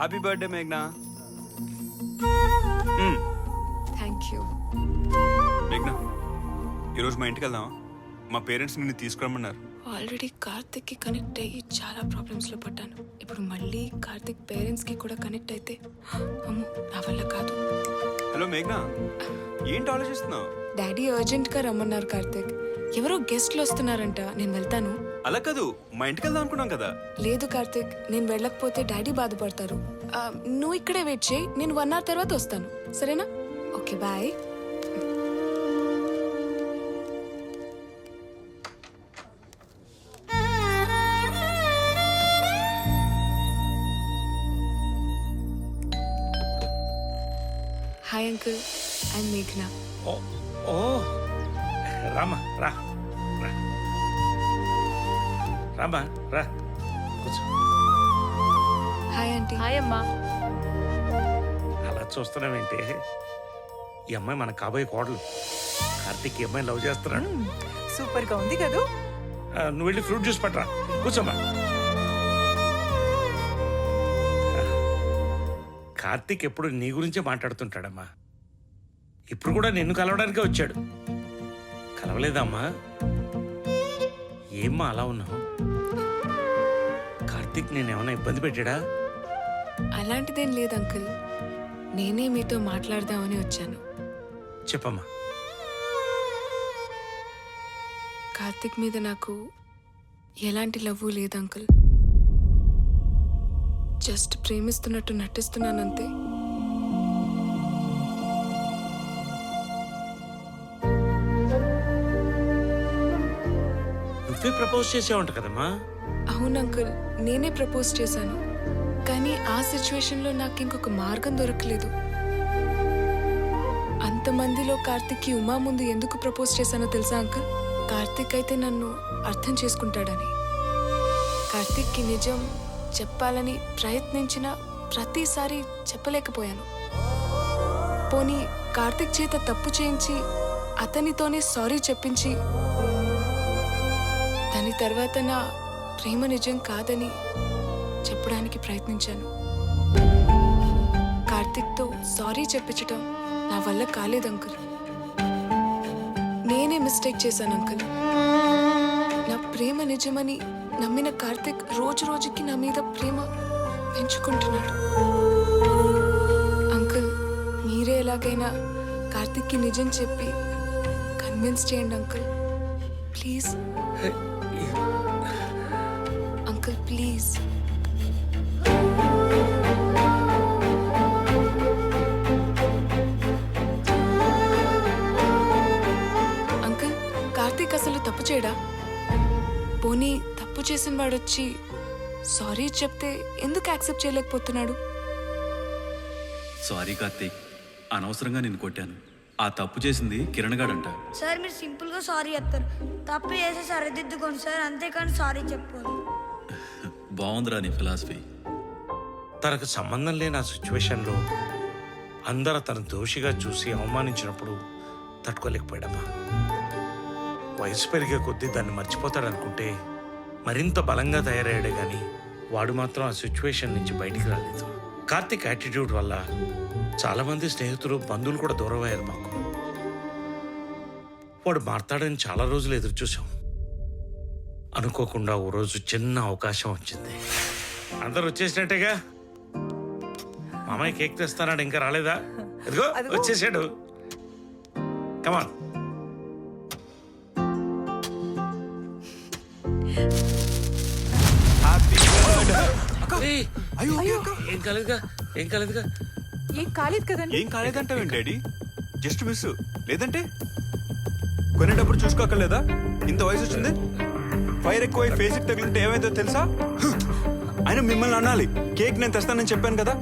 Happy birthday మేఘ్నా. Thank you. మేఘ్నా, ఈరోజు మా ఇంటికి వెళ్దామా? మా పేరెంట్స్ నిన్ను తీసుకురమ్మన్నారు. ఆల్రెడీ కార్తిక్కి కనెక్ట్ అయ్యి చాలా ప్రాబ్లమ్స్లో పడ్డాను. ఇప్పుడు మళ్ళీ కార్తిక్ పేరెంట్స్కి కూడా కనెక్ట్ అయితే అమ్మో నా వల్ల కాదు. హలో మేఘ్నా, ఏంటి ఆలోచిస్తున్నావు? డాడీ అర్జెంట్గా రమ్మన్నారు కార్తిక్. ఎవరో గెస్ట్లు వస్తున్నారంట, నేను వెళ్తాను. అలా కాదు, మా ఇంటికి వెళ్దాం అనుకున్నాం కదా. లేదు కార్తిక్, నేను వెళ్ళకపోతే డాడీ బాధపడతారు. నువ్వు ఇక్కడే వెయిట్ చేయి, నేను 1 hour తర్వాత వస్తాను, సరేనా? Okay bye. Hi uncle, I'm మేఘ్నా. ఓ ఓ రామా రా రా రామా రా కూర్చో. Hi aunty. హాయ్ అమ్మా. అలా చూస్తున్నావేంటి? ఈ అమ్మాయి మన కాబోయే కోడలు. కార్తీక్ ఈ అమ్మాయి లవ్ చేస్తున్నాడు. సూపర్ గా ఉంది కదూ. నువ్వు వెళ్ళి ఫ్రూట్ జ్యూస్ పట్టరా. కూర్చోమ్మా. కార్తీక్ ఎప్పుడు నీ గురించే మాట్లాడుతుంటాడమ్మా. ఇప్పుడు కూడా నిన్ను కలవడానికే వచ్చాడు. కలవలేదమ్మా? ఏమ్మా అలా ఉన్నావు? కార్తీక్ నేనేమన్నా ఇబ్బంది పెట్టాడా? అలాంటిదేం లేదు అంకుల్, నేనే మీతో మాట్లాడదామని వచ్చాను. చెప్పమ్మా. కార్తిక్ మీద నాకు ఎలాంటి లవ్వు లేదు అంకుల్. జస్ట్ ప్రేమిస్తున్నట్టు నటిస్తున్నానంతే. నువ్వే ప్రపోజ్ చేసావంట కదమ్మా? అవును అంకుల్, నేనే ప్రపోజ్ చేశాను. కానీ ఆ సిచ్యువేషన్లో నాకు ఇంకొక మార్గం దొరకలేదు. అంతమందిలో కార్తిక్కి ఉమా ముందు ఎందుకు ప్రపోజ్ చేశానో తెలుసా అంకుల్? కార్తిక్ అయితే నన్ను అర్థం చేసుకుంటాడని. కార్తిక్కి నిజం చెప్పాలని ప్రయత్నించిన ప్రతిసారి చెప్పలేకపోయాను. పోనీ కార్తిక్ చేత తప్పు చేయించి అతనితోనే సారీ చెప్పించి దాని తర్వాత నా ప్రేమ నిజం కాదని చెప్పడానికి ప్రయత్నించాను. కార్తిక్తో సారీ చెప్పించటం నా వల్ల కాలేదు అంకుల్. నేనే మిస్టేక్ చేశాను అంకుల్. నా ప్రేమ నిజమని నమ్మిన కార్తిక్ రోజు రోజుకి నా మీద ప్రేమ పెంచుకుంటున్నాడు. అంకుల్, మీరే ఎలాగైనా కార్తిక్కి నిజం చెప్పి కన్విన్స్ చేయండి uncle, please. Uncle please. Uncle, Karthik అసలు తప్పు చేయడా? పోనీ తప్పు చేసిన వాడొచ్చి సారీ చెప్తే ఎందుకు యాక్సెప్ట్ చేయలేకపోతున్నాడు? సారీ కార్తీక్, అనవసరంగా నిన్ను కొట్టాను. ఆ తప్పు చేసింది కిరణ్ గాడంట. సార్ మీరు సింపుల్ గా సారీ చెప్తారు, తప్పు చేస్తే సరిదిద్దుకోండి సార్, అంతేకాని సారీ చెప్పుకోండి. బాగుందిరా నీ ఫిలాసఫీ. తనకు సంబంధం లేని ఆ సిచ్యువేషన్లో అందరూ తన దోషిగా చూసి అవమానించినప్పుడు తట్టుకోలేకపోయాడమ్మా. వయసు పెరిగే కొద్దీ దాన్ని మర్చిపోతాడనుకుంటే మరింత బలంగా తయారయ్యాడే కానీ వాడు మాత్రం ఆ సిచ్యువేషన్ నుంచి బయటికి రాలేదు. కార్తీక్ యాటిట్యూడ్ వల్ల చాలామంది స్నేహితులు బంధువులు కూడా దూరం అయ్యారు మాకు. వాడు మారతాడని చాలా రోజులు ఎదురు చూసాం. అనుకోకుండా ఓ రోజు చిన్న అవకాశం వచ్చింది. అందరు వచ్చేసినట్టేగా. మామయ్య కేక్ తెస్తానాడు, ఇంకా రాలేదా? ఎదుగో వచ్చేసాడు. కమాన్. ఏం కాలేదుగా, ఏం కాలేదుగా. ఏం కాలేదు కదండి. ఏం కాలేదంటావేంటి డాడీ? Just miss. లేదంటే కొనేటప్పుడు చూసుకోకర్లేదా? ఇంత వయసు వచ్చింది, ఫైర్ ఎక్కువ ఫేస్కి తగిలింటే ఏమైందో తెలుసా? ఆయన మిమ్మల్ని అనాలి, కేక్ నేను తెస్తానని చెప్పాను కదా.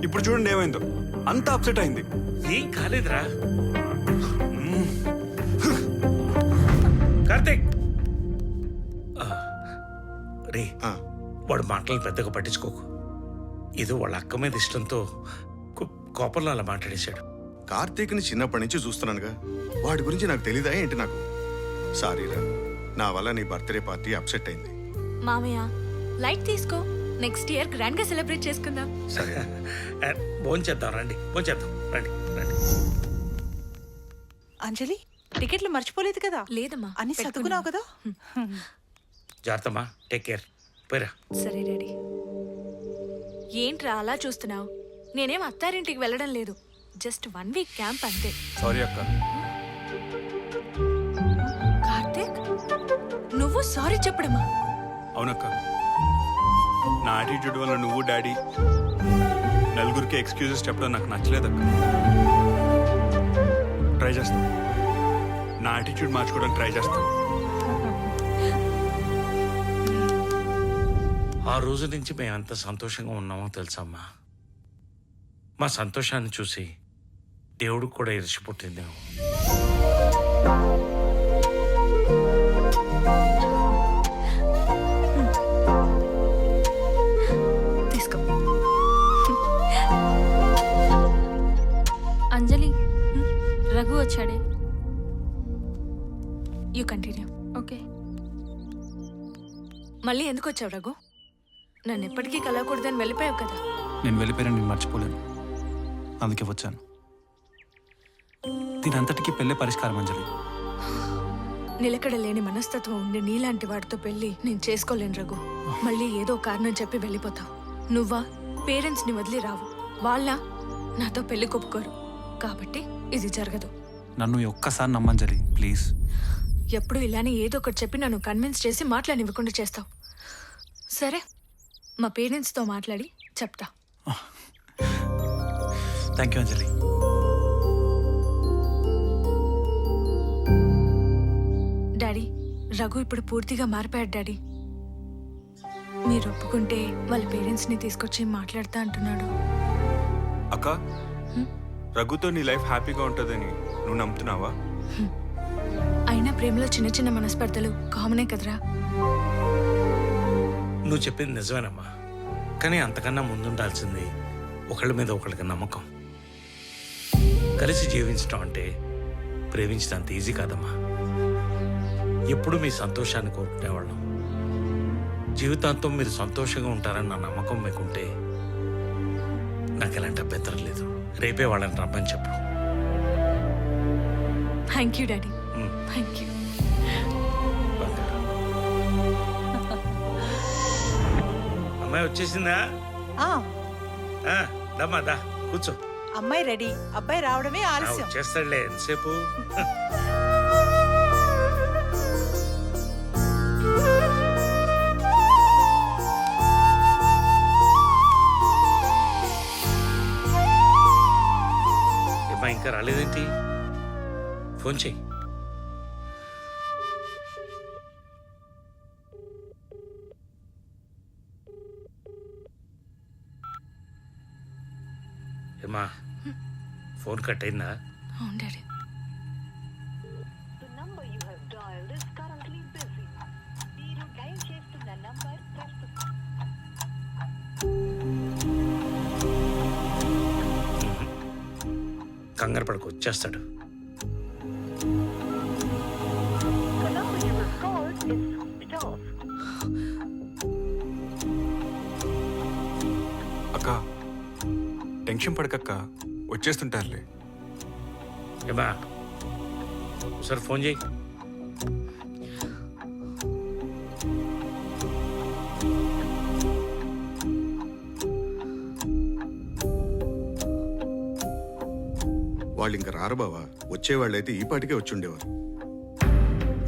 ఇప్పుడు చూడండి ఏమైందో, అంత అప్సెట్ అయింది. ఏం కాలేదురా కార్తీక్. రే, వాడు మాటలు పెద్దగా పట్టించుకోకు. ఏదో వాళ్ళ అక్క మీద ఇష్టంతో కోపంలో అలా మాట్లాడేశాడు. కార్తీక్ని చిన్నప్పటి నుంచి చూస్తున్నానుగా, వాడి గురించి నాకు తెలీదా ఏంటి? నాకు సారీరా, నా వల్ల నీ బర్త్డే పార్టీ అప్సెట్ అయింది. మామయ్య లైట్ తీసుకో. నెక్స్ట్ ఇయర్ గ్రాండ్ గా సెలబ్రేట్ చేసుకుందాం. సరే భోంచేద్దాం, రండి భోంచేద్దాం, రండి రండి. అంజలి టికెట్లు మర్చిపోలేదు కదా? లేదమ్మా, అన్ని పెట్టుకున్నాను. సర్దుకున్నావు కదా? జాగ్రత్తమ్మా, టేక్ కేర్. పోయిరా. సరే డాడీ. ఏంట్రా అలా చూస్తున్నావు? నేనేం అత్తారింటికి వెళ్ళడం లేదు, జస్ట్ 1 వీక్ క్యాంప్ అంతే. సారీ అక్క. కార్తీక్, నువ్వు సారీ చెప్పడమా? అవునక్క, నా యాటిట్యూడ్ వల్ల నువ్వు డాడీ నలుగురికి ఎక్స్క్యూజెస్ చెప్పడం నాకు నచ్చలేదక్క. ట్రై చేస్తాను, నా యాటిట్యూడ్ మార్చుకోవడానికి ట్రై చేస్తాను. ఆ రోజు నుంచి మేము ఎంత సంతోషంగా ఉన్నామో తెలుసమ్మా. మా సంతోషాన్ని చూసి దేవుడికి కూడా ఇరిచి పుట్టిందేమో. తీసుకో. అంజలి, రఘు వచ్చాడే. You continue. ఓకే. మళ్ళీ ఎందుకు వచ్చావు రఘు? నన్ను ఎప్పటికీ కలవకూడదని వెళ్ళిపోయావు కదా. నేను వెళ్ళిపోయినా నేను మర్చిపోలేను, అందుకే వచ్చాను. దీనంతటికీ పెళ్ళే పరిష్కారం అంజలి. నిలకడ లేని మనస్తత్వం ఉండి నీలాంటి వాడితో పెళ్లి నేను చేసుకోలేను రఘు. మళ్ళీ ఏదో కారణం చెప్పి వెళ్ళిపోతావు. నువ్వా పేరెంట్స్ని వదిలి రావు, వాళ్ళ నాతో పెళ్లి కొప్పుకోరు. కాబట్టి ఇది జరగదు. నన్ను ఈ ఒక్కసారి నమ్మంజలి ప్లీజ్. ఎప్పుడు ఇలానే ఏదో ఒకటి చెప్పి నన్ను కన్విన్స్ చేసి మాట్లాడివ్వకుండా చేస్తావు. సరే, మా పేరెంట్స్తో మాట్లాడి చెప్తా. Thank you Anjali. Daddy, Raghu ఇప్పుడు పూర్తిగా మారిపోయాడు డాడీ. మీరు ఒప్పుకుంటే వాళ్ళ పేరెంట్స్ని తీసుకొచ్చి మాట్లాడతా అంటున్నాడు. అక్క, రఘుతో నీ లైఫ్ హ్యాపీగా ఉంటుందని నువ్వు నమ్ముతున్నావా? అయినా ప్రేమలో చిన్న చిన్న మనస్పర్ధలు కామనే కదరా. నువ్వు చెప్పింది నిజమేనమ్మా, కానీ అంతకన్నా ముందుండాల్సింది ఒకళ్ళ మీద ఒకళ్ళకి నమ్మకం. కలిసి జీవించడం అంటే ప్రేమించడం అంత ఈజీ కాదమ్మా. ఎప్పుడు మీ సంతోషాన్ని కోరుకునేవాళ్ళం. జీవితాంతం మీరు సంతోషంగా ఉంటారని నా నమ్మకం మీకుంటే నాకు ఎలాంటి అభ్యంతరం లేదు. రేపే వాళ్ళని రమ్మని చెప్పు. Thank you daddy, thank you. అమ్మాయి వచ్చేసిందా? దమ్మా దా కూర్చో. అమ్మాయి రెడీ, అబ్బాయి రావడమే ఆలస్యం. చేస్తాడులే, ఎంతసేపు. ఏమ్మా ఇంకా రాలేదేంటి? ఫోన్ చెయ్యి. ఏమ్మా ఫోన్ కట్ అయిందా? అవును డాడీ. కంగారు పడకు, వచ్చేస్తాడు. అక్క, టెన్షన్ పడకక్క, వచ్చేస్తుంటారులే. ఏమా ఒకసారి ఫోన్ చేయి. వాళ్ళు ఇంకా రారు బావా. వచ్చేవాళ్ళైతే ఈ పాటికే వచ్చి ఉండేవారు.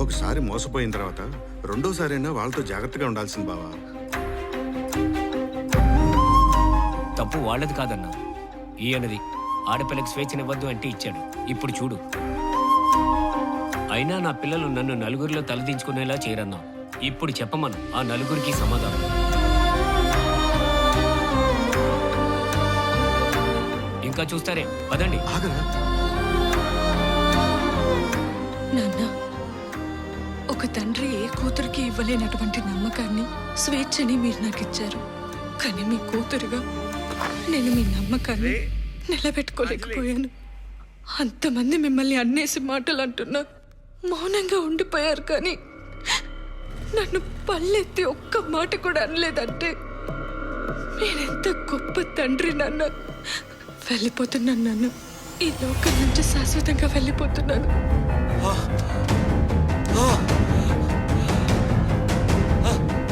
ఒకసారి మోసపోయిన తర్వాత రెండోసారైనా వాళ్ళతో జాగ్రత్తగా ఉండాల్సింది బావా. తప్పు వాళ్ళది కాదన్నా, ఈయనది. ఆడపిల్లకి స్వేచ్ఛనివ్వద్దు అంటే ఇచ్చాడు. ఇప్పుడు చూడు. అయినా నా పిల్లలు నన్ను నలుగురిలో తలదించుకునేలా చేయరన్నా. ఇప్పుడు చెప్పమను ఆ నలుగురికి సమాధానం. ఇంకా చూస్తారే, పదండి. ఆగరా, నాన్న, ఒక తండ్రి ఏ కూతురికి ఇవ్వలేనటువంటి నమ్మకాన్ని, స్వేచ్ఛని మీరు నాకు ఇచ్చారు. కానీ మీ కూతురుగా నేను మీ నమ్మకాన్ని నిలబెట్టుకోలేకపోయాను. అంతమంది మిమ్మల్ని అన్నేసి మాటలు అంటున్నా మౌనంగా ఉండిపోయారు. కానీ నన్ను పల్లెత్తి ఒక్క మాట కూడా అనలేదంటే మీరెంత గొప్ప తండ్రి నాన్న. వెళ్ళిపోతున్నాను నాన్న. ఈ లోకం నుంచి శాశ్వతంగా వెళ్ళిపోతున్నాను.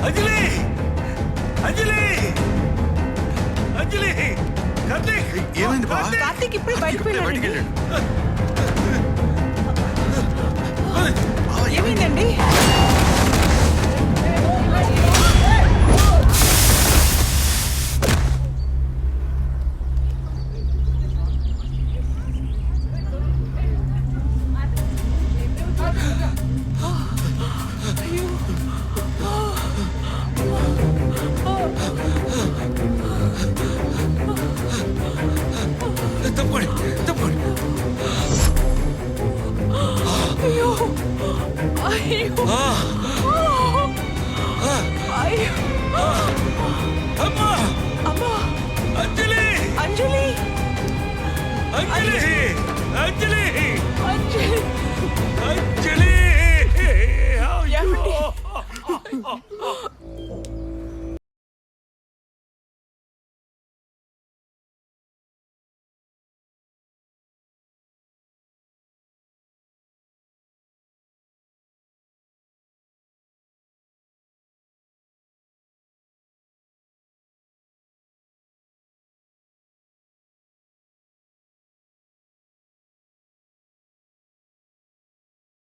అంజలి అంజలి అంజలి కార్తీక్ ఏమైంది బా కార్తీక్ ఇప్పుడు బయటకు బయటికి వెళ్ళాడండి. వెళ్ళాడు ఏమైందండి? తప్పండి తప్పండి అయ్యో అయ్యో అయ్యో అమ్మా అమ్మా అంజలి అంజలి అంజలి